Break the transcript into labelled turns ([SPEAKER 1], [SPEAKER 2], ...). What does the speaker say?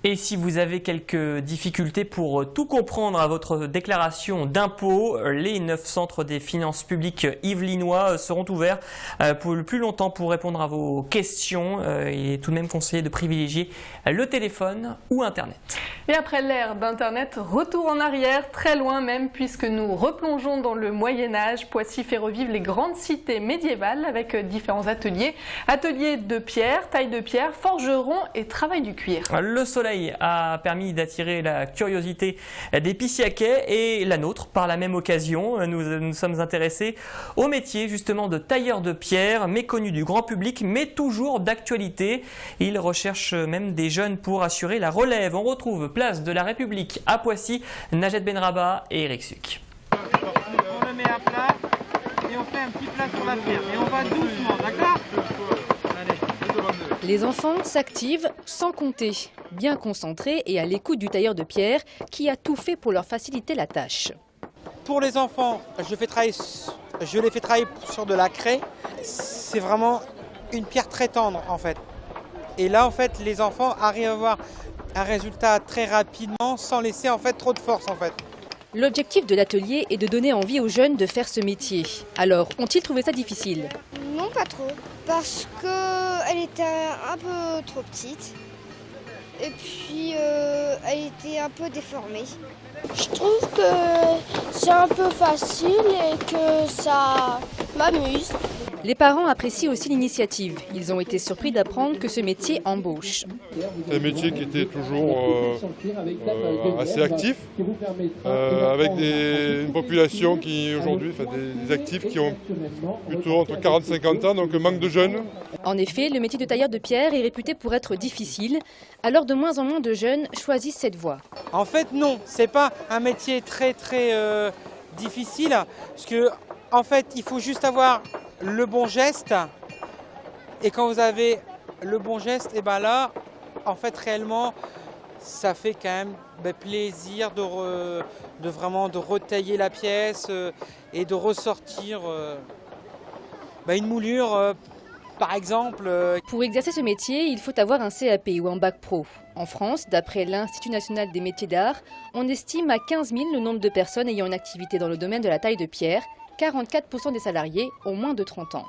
[SPEAKER 1] Et si vous avez quelques difficultés pour tout comprendre à votre déclaration d'impôt, les 9 centres des finances publiques yvelinois seront ouverts pour le plus longtemps pour répondre à vos questions. Il est tout de même conseillé de privilégier le téléphone ou Internet.
[SPEAKER 2] Et après l'ère d'Internet, retour en arrière, très loin même, puisque nous replongeons dans le Moyen-Âge. Poissy fait revivre les grandes cités médiévales avec différents ateliers. Ateliers de pierre, taille de pierre, forgeron et travail du cuir.
[SPEAKER 1] Le soleil a permis d'attirer la curiosité des Pissiaquais et la nôtre par la même occasion. Nous sommes intéressés au métier justement de tailleur de pierre, méconnu du grand public mais toujours d'actualité. Il recherche même des jeunes pour assurer la relève. On retrouve place de la République à Poissy, Najed Benraba et Eric Suc.
[SPEAKER 3] On le met à plat et on fait un petit plat sur la pierre et on va doucement, d'accord ?
[SPEAKER 4] Les enfants s'activent sans compter, bien concentrés et à l'écoute du tailleur de pierre qui a tout fait pour leur faciliter la tâche.
[SPEAKER 3] Pour les enfants, je les fais travailler sur de la craie. C'est vraiment une pierre très tendre en fait. Et là en fait les enfants arrivent à avoir un résultat très rapidement sans laisser en fait trop de force en fait.
[SPEAKER 4] L'objectif de l'atelier est de donner envie aux jeunes de faire ce métier. Alors, ont-ils trouvé ça difficile?
[SPEAKER 5] Non, pas trop, parce qu'elle était un peu trop petite et puis elle était un peu déformée.
[SPEAKER 6] Je trouve que c'est un peu facile et que ça m'amuse.
[SPEAKER 4] Les parents apprécient aussi l'initiative. Ils ont été surpris d'apprendre que ce métier embauche.
[SPEAKER 7] C'est un métier qui était toujours assez actif, avec une population qui aujourd'hui, des actifs qui ont plutôt entre 40 et 50 ans, donc manque de jeunes.
[SPEAKER 4] En effet, le métier de tailleur de pierre est réputé pour être difficile, alors de moins en moins de jeunes choisissent cette voie.
[SPEAKER 3] En fait non, c'est pas un métier très difficile, parce que en fait il faut juste avoir le bon geste, et quand vous avez le bon geste, et ben là, en fait réellement, ça fait quand même plaisir de vraiment retailler la pièce et de ressortir une moulure, par exemple.
[SPEAKER 4] Pour exercer ce métier, il faut avoir un CAP ou un bac pro. En France, d'après l'Institut national des métiers d'art, on estime à 15 000 le nombre de personnes ayant une activité dans le domaine de la taille de pierre. 44% des salariés ont moins de 30 ans.